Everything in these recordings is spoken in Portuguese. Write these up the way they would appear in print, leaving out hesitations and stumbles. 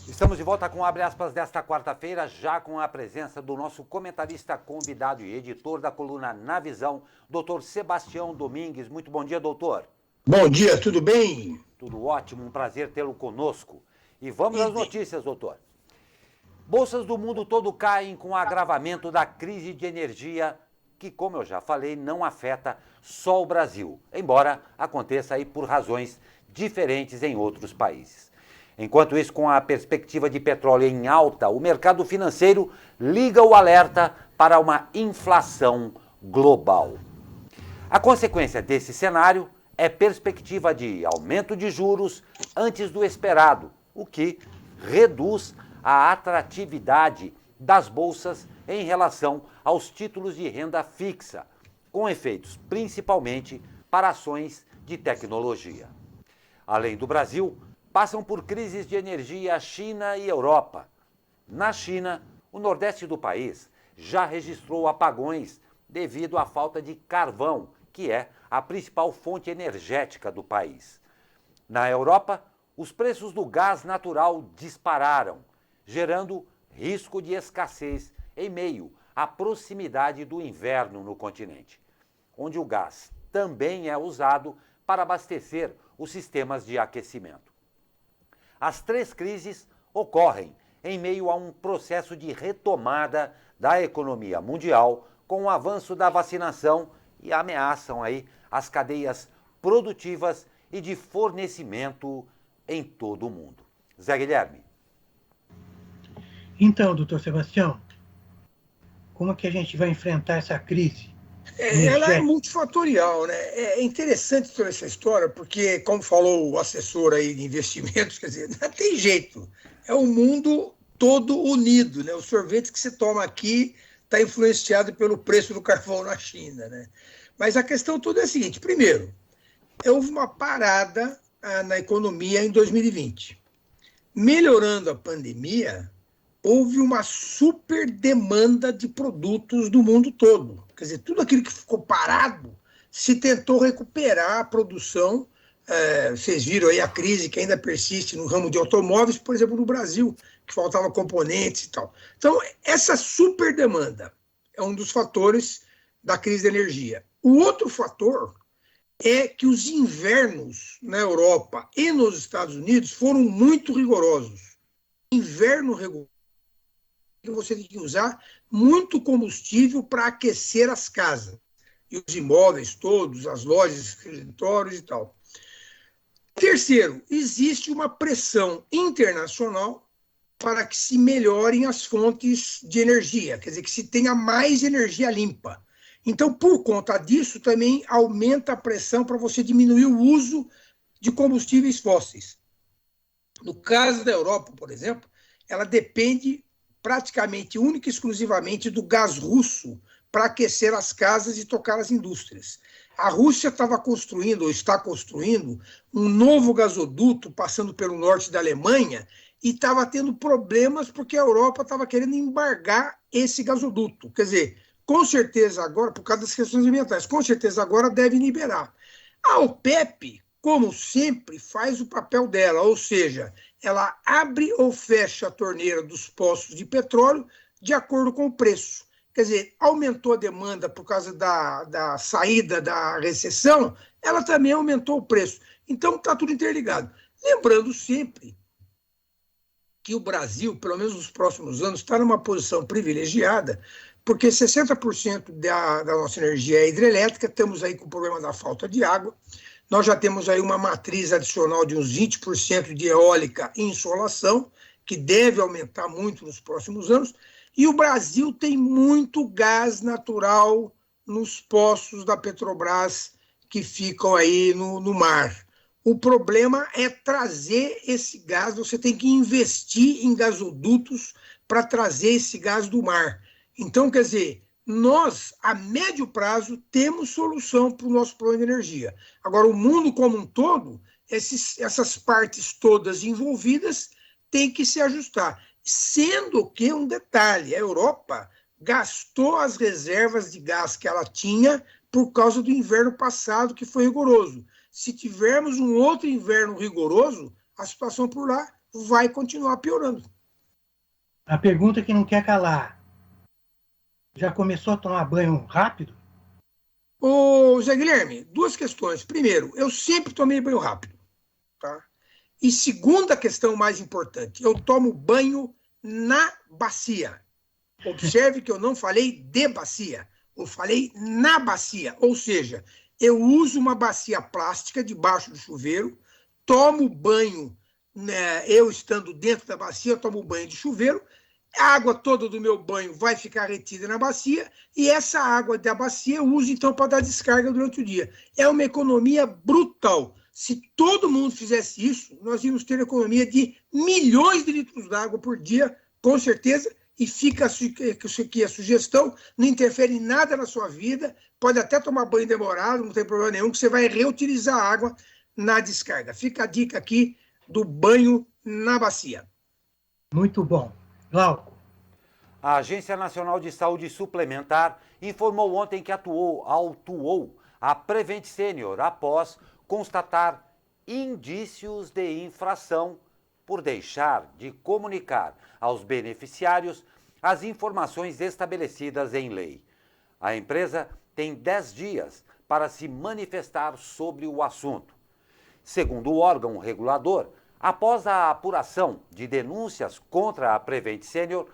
Estamos de volta com Abre Aspas desta quarta-feira, já com a presença do nosso comentarista convidado e editor da coluna Na Visão, doutor Sebastião Domingues. Muito bom dia, doutor. Bom dia, tudo bem? Tudo ótimo, um prazer tê-lo conosco. E vamos às Idem. notícias, doutor. Bolsas do mundo todo caem com o agravamento da crise de energia, que, como eu já falei, não afeta só o Brasil, embora aconteça aí por razões diferentes em outros países. Enquanto isso, com a perspectiva de petróleo em alta, o mercado financeiro liga o alerta para uma inflação global. A consequência desse cenário é perspectiva de aumento de juros antes do esperado, o que reduz a atratividade das bolsas em relação aos títulos de renda fixa, com efeitos principalmente para ações de tecnologia. Além do Brasil, passam por crises de energia a China e Europa. Na China, o nordeste do país já registrou apagões devido à falta de carvão, que é a principal fonte energética do país. Na Europa, os preços do gás natural dispararam, gerando risco de escassez em meio à proximidade do inverno no continente, onde o gás também é usado para abastecer os sistemas de aquecimento. As três crises ocorrem em meio a um processo de retomada da economia mundial com o avanço da vacinação e ameaçam aí as cadeias produtivas e de fornecimento em todo o mundo. Zé Guilherme. Então, doutor Sebastião, como é que a gente vai enfrentar essa crise? Ela é multifatorial, né? É interessante toda essa história, porque, como falou o assessor aí de investimentos, quer dizer, não tem jeito. É o mundo todo unido, né? O sorvete que se toma aqui está influenciado pelo preço do carvão na China, né? Mas a questão toda é a seguinte: primeiro, houve uma parada na economia em 2020. Melhorando a pandemia, houve uma super demanda de produtos do mundo todo. Quer dizer, tudo aquilo que ficou parado, se tentou recuperar a produção. Vocês viram aí a crise que ainda persiste no ramo de automóveis, por exemplo, no Brasil, que faltavam componentes e tal. Então, essa super demanda é um dos fatores da crise da energia. O outro fator é que os invernos na Europa e nos Estados Unidos foram muito rigorosos. Inverno rigoroso, que você tem que usar muito combustível para aquecer as casas, e os imóveis todos, as lojas, escritórios e tal. Terceiro, existe uma pressão internacional para que se melhorem as fontes de energia, quer dizer, que se tenha mais energia limpa. Então, por conta disso, também aumenta a pressão para você diminuir o uso de combustíveis fósseis. No caso da Europa, por exemplo, ela depende praticamente, única e exclusivamente, do gás russo para aquecer as casas e tocar as indústrias. A Rússia estava construindo, ou está construindo, um novo gasoduto passando pelo norte da Alemanha e estava tendo problemas porque a Europa estava querendo embargar esse gasoduto. Quer dizer, com certeza agora, por causa das questões ambientais, com certeza agora deve liberar. A OPEP, como sempre, faz o papel dela, ou seja, ela abre ou fecha a torneira dos poços de petróleo de acordo com o preço. Quer dizer, aumentou a demanda por causa da saída da recessão, ela também aumentou o preço. Então, está tudo interligado. Lembrando sempre que o Brasil, pelo menos nos próximos anos, está numa posição privilegiada, porque 60% da nossa energia é hidrelétrica, estamos aí com o problema da falta de água. Nós já temos aí uma matriz adicional de uns 20% de eólica e insolação, que deve aumentar muito nos próximos anos. E o Brasil tem muito gás natural nos poços da Petrobras que ficam aí no mar. O problema é trazer esse gás, você tem que investir em gasodutos para trazer esse gás do mar. Então, quer dizer, nós, a médio prazo, temos solução para o nosso problema de energia. Agora, o mundo como um todo, essas partes todas envolvidas têm que se ajustar. Sendo que, um detalhe, a Europa gastou as reservas de gás que ela tinha por causa do inverno passado, que foi rigoroso. Se tivermos um outro inverno rigoroso, a situação por lá vai continuar piorando. A pergunta que não quer calar. Já começou a tomar banho rápido? Ô, Zé Guilherme, duas questões. Primeiro, eu sempre tomei banho rápido. Tá? E segunda questão mais importante, eu tomo banho na bacia. Observe que eu não falei de bacia, eu falei na bacia. Ou seja, eu uso uma bacia plástica debaixo do chuveiro, tomo banho, né, eu estando dentro da bacia, eu tomo banho de chuveiro, a água toda do meu banho vai ficar retida na bacia e essa água da bacia eu uso então para dar descarga durante o dia. É uma economia brutal. Se todo mundo fizesse isso, nós íamos ter economia de milhões de litros d'água por dia, com certeza, e fica aqui a sugestão, não interfere em nada na sua vida, pode até tomar banho demorado, não tem problema nenhum, que você vai reutilizar a água na descarga. Fica a dica aqui do banho na bacia. Muito bom. Glauco. A Agência Nacional de Saúde Suplementar informou ontem que autuou a Prevent Senior após constatar indícios de infração por deixar de comunicar aos beneficiários as informações estabelecidas em lei. A empresa tem 10 dias para se manifestar sobre o assunto. Segundo o órgão regulador, após a apuração de denúncias contra a Prevent Senior,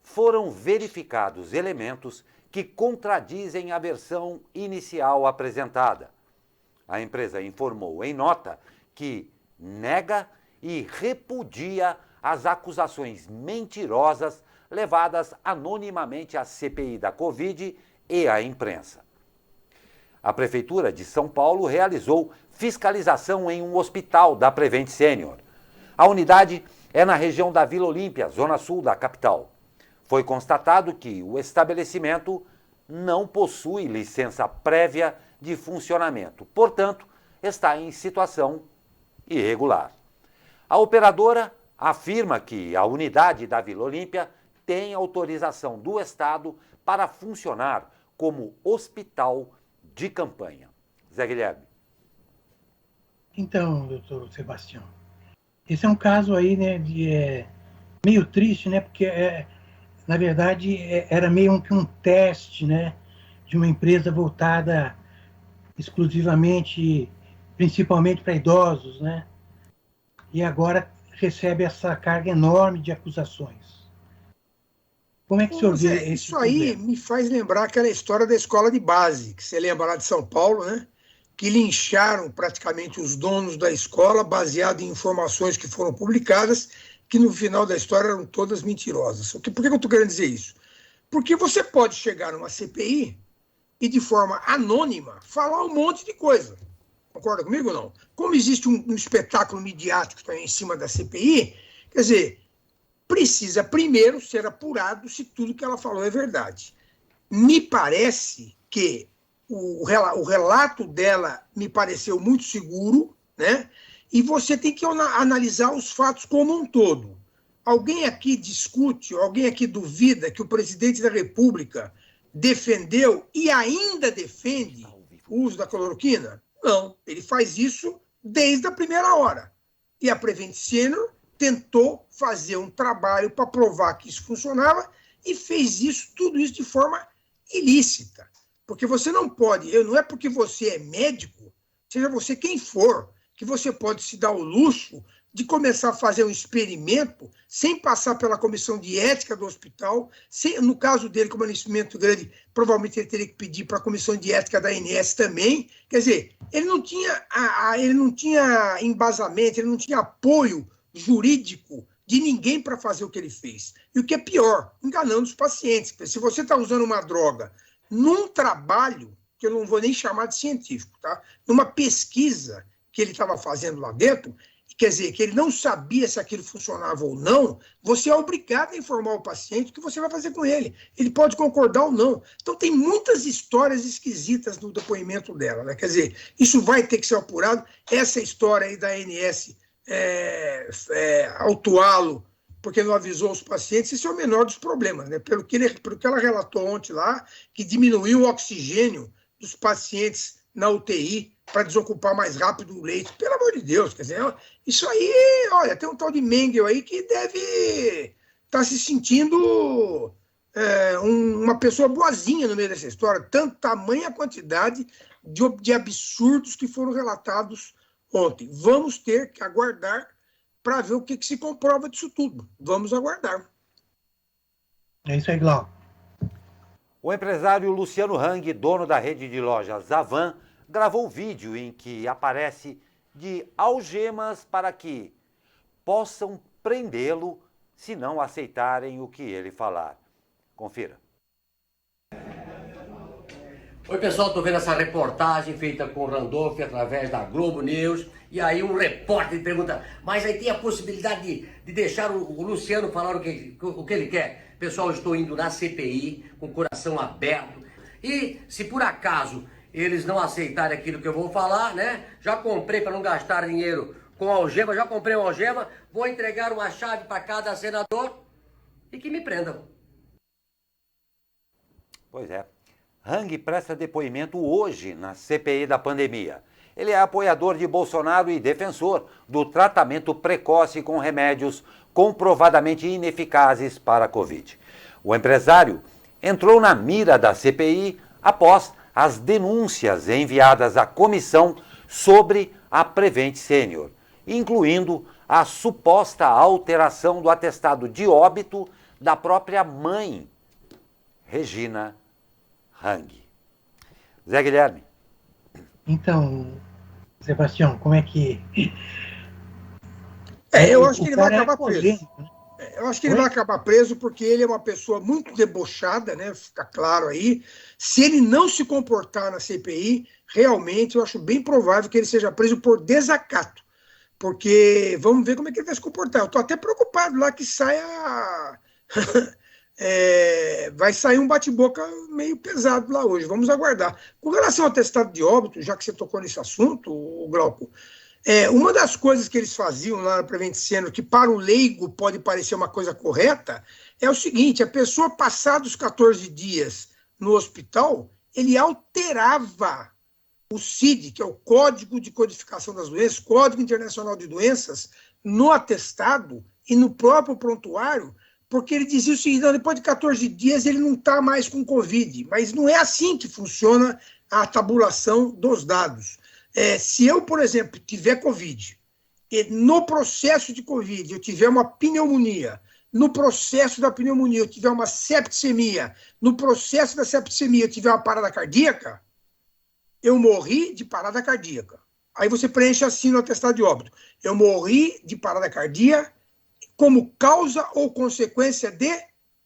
foram verificados elementos que contradizem a versão inicial apresentada. A empresa informou em nota que nega e repudia as acusações mentirosas levadas anonimamente à CPI da Covid e à imprensa. A Prefeitura de São Paulo realizou fiscalização em um hospital da Prevent Senior. A unidade é na região da Vila Olímpia, zona sul da capital. Foi constatado que o estabelecimento não possui licença prévia de funcionamento, portanto, está em situação irregular. A operadora afirma que a unidade da Vila Olímpia tem autorização do Estado para funcionar como hospital de campanha. Zé Guilherme. Então, doutor Sebastião, esse é um caso aí, né, meio triste, né, porque, na verdade, era meio que um teste, né, de uma empresa voltada exclusivamente, principalmente para idosos, né, e agora recebe essa carga enorme de acusações. Como é que o senhor vê esse isso aí problema? me faz lembrar aquela história da escola de base, que você lembra lá de São Paulo, né? Que lincharam praticamente os donos da escola baseado em informações que foram publicadas, que no final da história eram todas mentirosas. Por que eu estou querendo dizer isso? Porque você pode chegar numa CPI e, de forma anônima, falar um monte de coisa. Concorda comigo ou não? Como existe um espetáculo midiático também em cima da CPI, quer dizer, precisa primeiro ser apurado se tudo que ela falou é verdade. Me parece que o relato dela me pareceu muito seguro, né? E você tem que analisar os fatos como um todo. Alguém aqui discute, alguém aqui duvida que o presidente da República defendeu e ainda defende o uso da cloroquina? Não, ele faz isso desde a primeira hora. E a Prevent Senior tentou fazer um trabalho para provar que isso funcionava e fez isso, tudo isso de forma ilícita. Porque você não pode, não é porque você é médico, seja você quem for, que você pode se dar o luxo de começar a fazer um experimento sem passar pela comissão de ética do hospital. No caso dele, como é um investimento grande, provavelmente ele teria que pedir para a comissão de ética da ANS também. Quer dizer, ele não tinha embasamento, ele não tinha apoio jurídico de ninguém para fazer o que ele fez. E o que é pior, enganando os pacientes. Se você está usando uma droga num trabalho, que eu não vou nem chamar de científico, tá? Numa pesquisa que ele estava fazendo lá dentro, quer dizer, que ele não sabia se aquilo funcionava ou não, você é obrigado a informar o paciente o que você vai fazer com ele. Ele pode concordar ou não. Então, tem muitas histórias esquisitas no depoimento dela, né? Quer dizer, isso vai ter que ser apurado. Essa história aí da ANS autuá-lo porque não avisou os pacientes, isso é o menor dos problemas, né? Pelo que ela relatou ontem lá, que diminuiu o oxigênio dos pacientes na UTI para desocupar mais rápido o leito. Pelo amor de Deus, quer dizer, isso aí, olha, tem um tal de Mengel aí que deve estar se sentindo uma pessoa boazinha no meio dessa história, tamanha quantidade de absurdos que foram relatados ontem. Vamos ter que aguardar para ver o que se comprova disso tudo. Vamos aguardar. É isso aí, Glauco. O empresário Luciano Hang, dono da rede de lojas Avan, gravou vídeo em que aparece de algemas para que possam prendê-lo se não aceitarem o que ele falar. Confira. Oi pessoal, estou vendo essa reportagem feita com o Randolph através da Globo News. E aí um repórter pergunta, mas aí tem a possibilidade de deixar o Luciano falar o que ele quer? Pessoal, eu estou indo na CPI com o coração aberto. E se por acaso eles não aceitarem aquilo que eu vou falar, né? Já comprei para não gastar dinheiro com algema, já comprei uma algema, vou entregar uma chave para cada senador e que me prendam. Pois é. Hang presta depoimento hoje na CPI da pandemia. Ele é apoiador de Bolsonaro e defensor do tratamento precoce com remédios comprovadamente ineficazes para a Covid. O empresário entrou na mira da CPI após as denúncias enviadas à comissão sobre a Prevent Senior, incluindo a suposta alteração do atestado de óbito da própria mãe, Regina Hang. Zé Guilherme. Então, Sebastião, como é que... Eu acho que ele vai acabar preso. Polêmico, né? Eu acho que ele vai acabar preso porque ele é uma pessoa muito debochada, né? Fica claro aí. Se ele não se comportar na CPI, realmente eu acho bem provável que ele seja preso por desacato. Porque vamos ver como é que ele vai se comportar. Eu estou até preocupado lá que saia... vai sair um bate-boca meio pesado lá hoje. Vamos aguardar. Com relação ao atestado de óbito, já que você tocou nesse assunto, Glauco, uma das coisas que eles faziam lá na Prevent Senior, que para o leigo pode parecer uma coisa correta, é o seguinte: a pessoa, passados 14 dias no hospital, ele alterava o CID, que é o Código de Codificação das Doenças, Código Internacional de Doenças, no atestado e no próprio prontuário, porque ele dizia o seguinte: não, depois de 14 dias ele não está mais com Covid. Mas não é assim que funciona a tabulação dos dados. Se eu, por exemplo, tiver Covid, e no processo de Covid eu tiver uma pneumonia, no processo da pneumonia eu tiver uma septicemia, no processo da septicemia eu tiver uma parada cardíaca, eu morri de parada cardíaca. Aí você preenche assim no atestado de óbito: eu morri de parada cardíaca como causa ou consequência de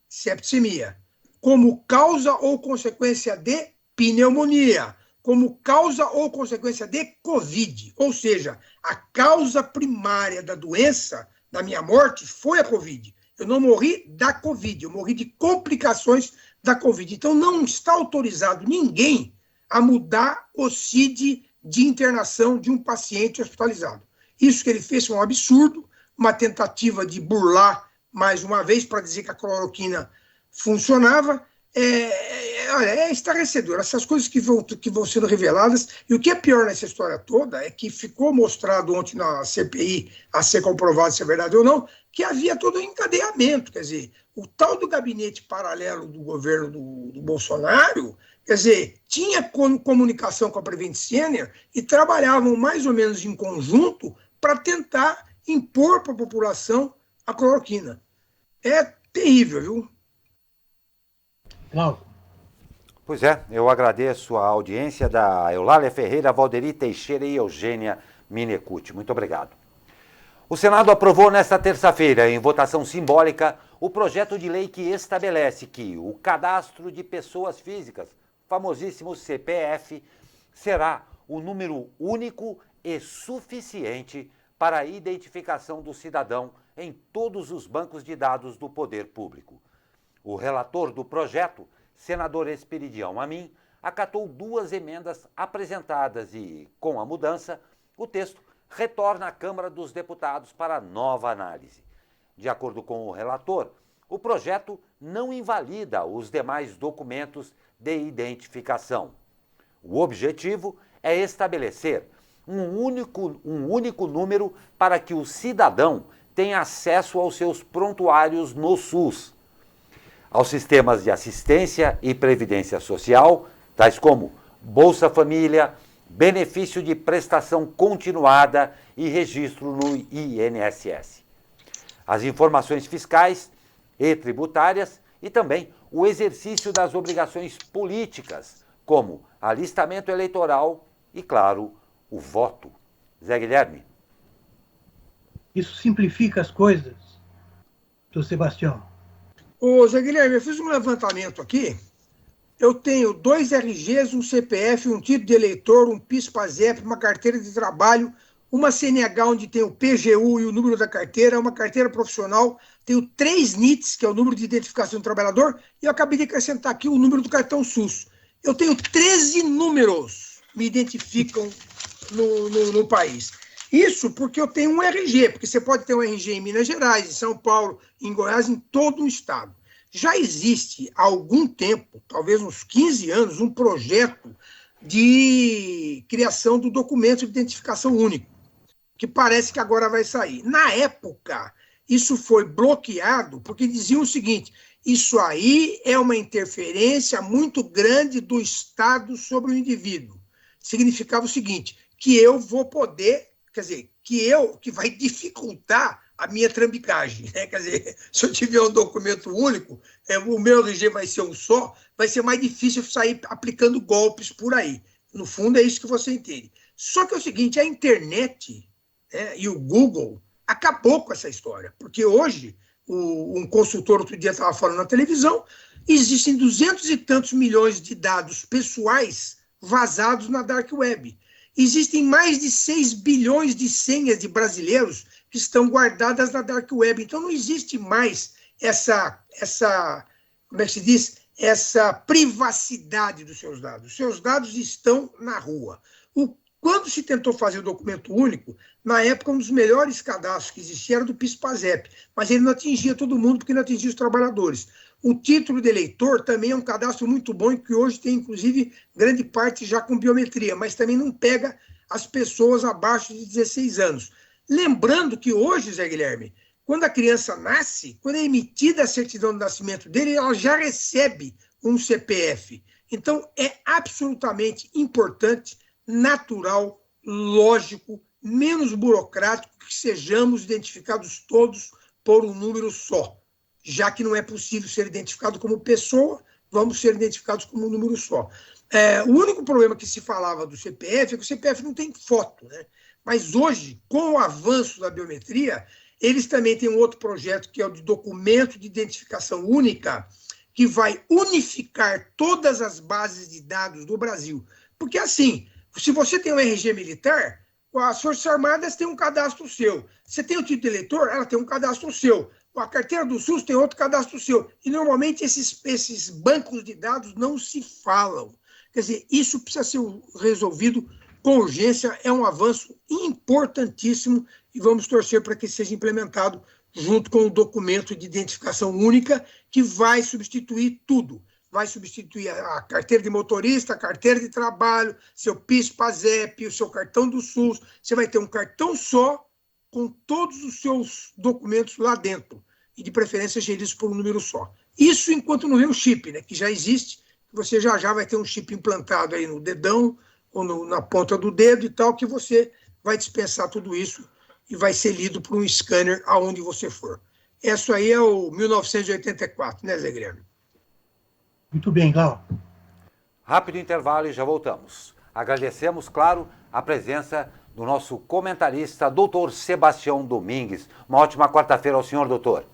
septicemia, como causa ou consequência de pneumonia, como causa ou consequência de Covid. Ou seja, a causa primária da doença, da minha morte, foi a Covid. Eu não morri da Covid, eu morri de complicações da Covid. Então não está autorizado ninguém a mudar o CID de internação de um paciente hospitalizado. Isso que ele fez foi um absurdo, uma tentativa de burlar mais uma vez para dizer que a cloroquina funcionava. É estarrecedor. Essas coisas que vão sendo reveladas. E o que é pior nessa história toda é que ficou mostrado ontem na CPI, a ser comprovado se é verdade ou não, que havia todo um encadeamento. Quer dizer, o tal do gabinete paralelo do governo do Bolsonaro, quer dizer, tinha comunicação com a Prevent Senior e trabalhavam mais ou menos em conjunto para tentar impor para a população a cloroquina. É terrível, viu? Glauco. Pois é, eu agradeço a audiência da Eulália Ferreira, Valderi Teixeira e Eugênia Minecucci. Muito obrigado. O Senado aprovou nesta terça-feira, em votação simbólica, o projeto de lei que estabelece que o cadastro de pessoas físicas, famosíssimo CPF, será o número único e suficiente para a identificação do cidadão em todos os bancos de dados do poder público. O relator do projeto, senador Esperidião Amin, acatou duas emendas apresentadas e, com a mudança, o texto retorna à Câmara dos Deputados para nova análise. De acordo com o relator, o projeto não invalida os demais documentos de identificação. O objetivo é estabelecer um único número para que o cidadão tenha acesso aos seus prontuários no SUS, aos sistemas de assistência e previdência social, tais como Bolsa Família, benefício de prestação continuada e registro no INSS. As informações fiscais e tributárias e também o exercício das obrigações políticas, como alistamento eleitoral e, claro, o voto. Zé Guilherme. Isso simplifica as coisas, doutor Sebastião. Ô, Zé Guilherme, eu fiz um levantamento aqui. Eu tenho 2 RGs, um CPF, um título de eleitor, um PIS/PASEP, uma carteira de trabalho, uma CNH onde tem o PGU e o número da carteira, uma carteira profissional, tenho 3 NITs, que é o número de identificação do trabalhador, e eu acabei de acrescentar aqui o número do cartão SUS. Eu tenho 13 números que me identificam no país. Isso porque eu tenho um RG, porque você pode ter um RG em Minas Gerais, em São Paulo, em Goiás, em todo o estado. Já existe há algum tempo, talvez uns 15 anos, um projeto de criação do documento de identificação único, que parece que agora vai sair. Na época, isso foi bloqueado porque diziam o seguinte: isso aí é uma interferência muito grande do Estado sobre o indivíduo. Significava o seguinte, que eu vou poder, quer dizer, que vai dificultar a minha trambicagem, né? Quer dizer, se eu tiver um documento único, o meu RG vai ser um só, vai ser mais difícil sair aplicando golpes por aí. No fundo, é isso que você entende. Só que é o seguinte, a internet, né, e o Google acabou com essa história, porque hoje, um consultor outro dia estava falando na televisão, existem 200 e tantos milhões de dados pessoais vazados na Dark Web. Existem mais de 6 bilhões de senhas de brasileiros que estão guardadas na Dark Web. Então não existe mais como é que se diz? Essa privacidade dos seus dados. Os seus dados estão na rua. Quando se tentou fazer o documento único, na época um dos melhores cadastros que existia era do PIS/PASEP, mas ele não atingia todo mundo porque não atingia os trabalhadores. O título de eleitor também é um cadastro muito bom, que hoje tem, inclusive, grande parte já com biometria, mas também não pega as pessoas abaixo de 16 anos. Lembrando que hoje, Zé Guilherme, quando a criança nasce, quando é emitida a certidão de nascimento dele, ela já recebe um CPF. Então, é absolutamente importante, natural, lógico, menos burocrático que sejamos identificados todos por um número só. Já que não é possível ser identificado como pessoa, vamos ser identificados como um número só. O único problema que se falava do CPF é que o CPF não tem foto, né? Mas hoje, com o avanço da biometria, eles também têm um outro projeto, que é o de documento de identificação única, que vai unificar todas as bases de dados do Brasil. Porque assim, se você tem um RG militar, as Forças Armadas têm um cadastro seu. Você tem o título de eleitor, ela tem um cadastro seu. A carteira do SUS tem outro cadastro seu. E, normalmente, esses bancos de dados não se falam. Quer dizer, isso precisa ser resolvido com urgência. É um avanço importantíssimo e vamos torcer para que seja implementado junto com o documento de identificação única, que vai substituir tudo. Vai substituir a carteira de motorista, a carteira de trabalho, seu PIS/PASEP, o seu cartão do SUS. Você vai ter um cartão só, com todos os seus documentos lá dentro, e de preferência geridos por um número só. Isso enquanto não vem o chip, né, que já existe, você já vai ter um chip implantado aí no dedão, ou na ponta do dedo e tal, que você vai dispensar tudo isso e vai ser lido por um scanner aonde você for. Isso aí é o 1984, né, Zé Guilherme? Muito bem, Glau. Rápido intervalo e já voltamos. Agradecemos, claro, a presença do nosso comentarista, doutor Sebastião Domingues. Uma ótima quarta-feira ao senhor, doutor.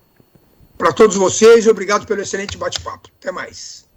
Para todos vocês, obrigado pelo excelente bate-papo. Até mais.